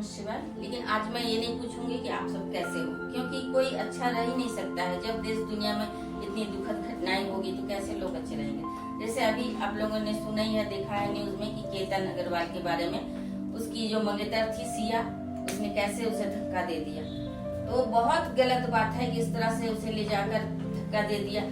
नमः शिवाय। लेकिन आज मैं ये नहीं पूछूंगी कि आप सब कैसे हो, क्योंकि कोई अच्छा रह ही नहीं सकता है। जब देश दुनिया में इतनी दुखद घटनाएं होगी तो कैसे लोग अच्छे रहेंगे। जैसे अभी आप लोगों ने सुना ही है, देखा है न्यूज में कि केतन अग्रवाल के बारे में, उसकी जो मंगेतर थी सिया, उसने कैसे उसे धक्का दे दिया। तो बहुत गलत बात है कि इस तरह से उसे ले जाकर धक्का दे दिया।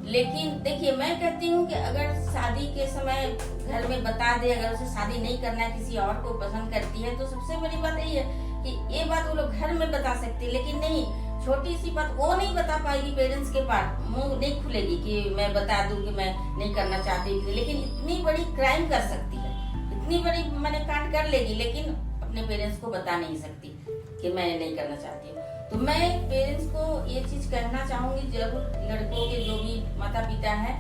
लेकिन देखिए, मैं कहती हूँ कि अगर शादी के समय घर में बता दे, अगर उसे शादी नहीं करना है, किसी और को पसंद करती है, तो सबसे बड़ी बात यही है कि ये बात वो लोग घर में बता सकते हैं। लेकिन नहीं, छोटी सी बात वो नहीं बता पाएगी, पेरेंट्स के पास मुंह नहीं खुलेगी कि मैं बता दूं कि मैं नहीं करना चाहती। लेकिन इतनी बड़ी क्राइम कर सकती है, इतनी बड़ी मैंने कांड कर लेगी, लेकिन अपने पेरेंट्स को बता नहीं सकती कि मैं नहीं करना चाहती हूँ। तो मैं पेरेंट्स को ये चीज कहना चाहूंगी, जरूर लड़कों के जो भी माता पिता हैं,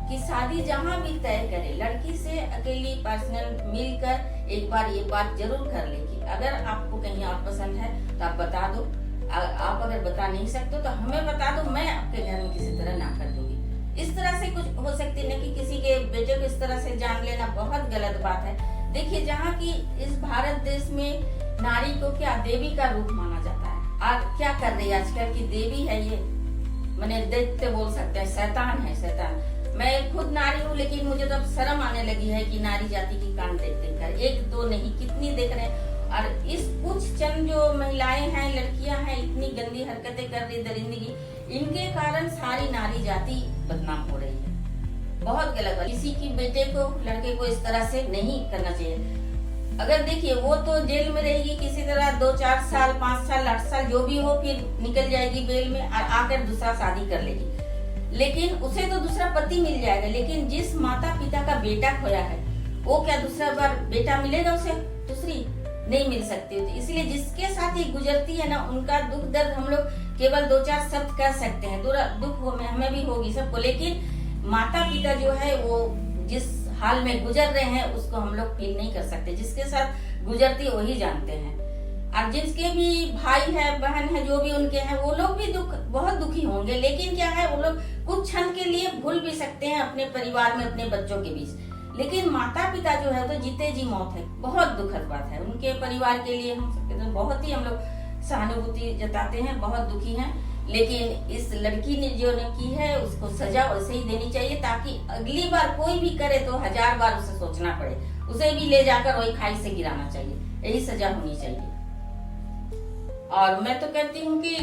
कि शादी जहाँ भी तय करे, लड़की से अकेली पर्सनल मिलकर एक बार ये बात जरूर कर ले कि अगर आपको कहीं और पसंद है तो आप बता दो। आप अगर बता नहीं सकते तो हमें बता दो, मैं आपके घर में किसी तरह ना कर दूंगी। इस तरह से कुछ हो सकती है, कि किसी के बेटे को इस तरह से जान लेना बहुत गलत बात है। देखिए, जहाँ की इस भारत देश में नारी को क्या देवी का रूप माना जाता है, आज क्या कर रही है आजकल की देवी है ये, मैंने देखते बोल सकते हैं शैतान है, शैतान। मैं खुद नारी हूँ, लेकिन मुझे तो अब शर्म आने लगी है कि नारी जाति की कांड देख देख कर, एक दो नहीं कितनी देख रहे हैं। और इस कुछ चंद जो महिलाएं हैं, लड़कियां हैं, इतनी गंदी हरकतें कर रही दरिंदगी, इनके कारण सारी नारी जाति बदनाम हो रही है। बहुत गलत है। किसी की बेटे को, लड़के को इस तरह से नहीं करना चाहिए। अगर देखिए, वो तो जेल में रहेगी किसी तरह 2-4 साल, 5 साल, 8 साल जो भी हो, फिर निकल जाएगी बेल में और आकर दूसरा शादी कर लेगी। लेकिन उसे तो दूसरा पति मिल जाएगा। लेकिन जिस माता पिता का बेटा खोया है, वो क्या दूसरा बार बेटा मिलेगा उसे? दूसरी नहीं मिल सकती। तो इसलिए जिसके साथ ये गुजरती है ना, उनका दुख दर्द हम लोग केवल 2-4 शब्द कह सकते हैं। दुख हमें भी होगी सबको, लेकिन माता पिता जो है वो जिस हाल में गुजर रहे हैं उसको हम लोग फील नहीं कर सकते। जिसके साथ गुजरती वही जानते हैं। और जिसके भी भाई है, बहन है, जो भी उनके हैं, वो लोग भी बहुत दुखी होंगे। लेकिन क्या है, वो लोग कुछ क्षण के लिए भूल भी सकते हैं अपने परिवार में, अपने बच्चों के बीच। लेकिन माता पिता जो है तो जीते जी मौत है। बहुत दुखद बात है उनके परिवार के लिए। हम सबके तो बहुत ही हम लोग सहानुभूति जताते हैं, बहुत दुखी हैं। लेकिन इस लड़की ने जो की है उसको सजा वैसे ही देनी चाहिए, ताकि अगली बार कोई भी करे तो 1000 बार उसे सोचना पड़े। उसे भी ले जाकर वही खाई से गिराना चाहिए, यही सजा होनी चाहिए। और मैं तो कहती हूँ कि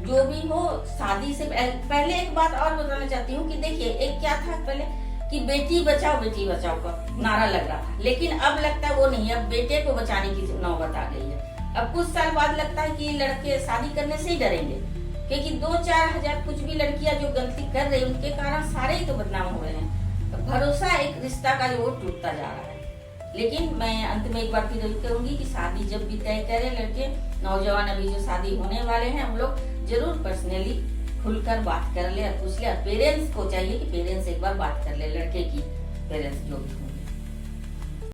जो भी हो, शादी से पहले एक बात और बताना चाहती हूँ कि देखिए, एक क्या था पहले कि बेटी बचाओ का नारा लग रहा था, लेकिन अब लगता है वो नहीं, अब बेटे को बचाने की नौबत आ गई है। अब कुछ साल बाद लगता है कि लड़के शादी करने से ही डरेंगे, क्योंकि 2-4 हजार कुछ भी लड़कियां जो गलती कर रही है, उनके कारण सारे ही तो बदनाम हो रहे हैं। भरोसा एक रिश्ता का जो वो टूटता जा रहा है। लेकिन मैं अंत में एक बार फिर कहूंगी कि शादी जब भी तय करें लड़के, नौजवान अभी जो शादी होने वाले हैं, हम लोग जरूर पर्सनली खुलकर बात कर ले और पूछ ले। पेरेंट्स को चाहिए कि पेरेंट्स एक बार बात कर ले, लड़के की पेरेंट्स जो भी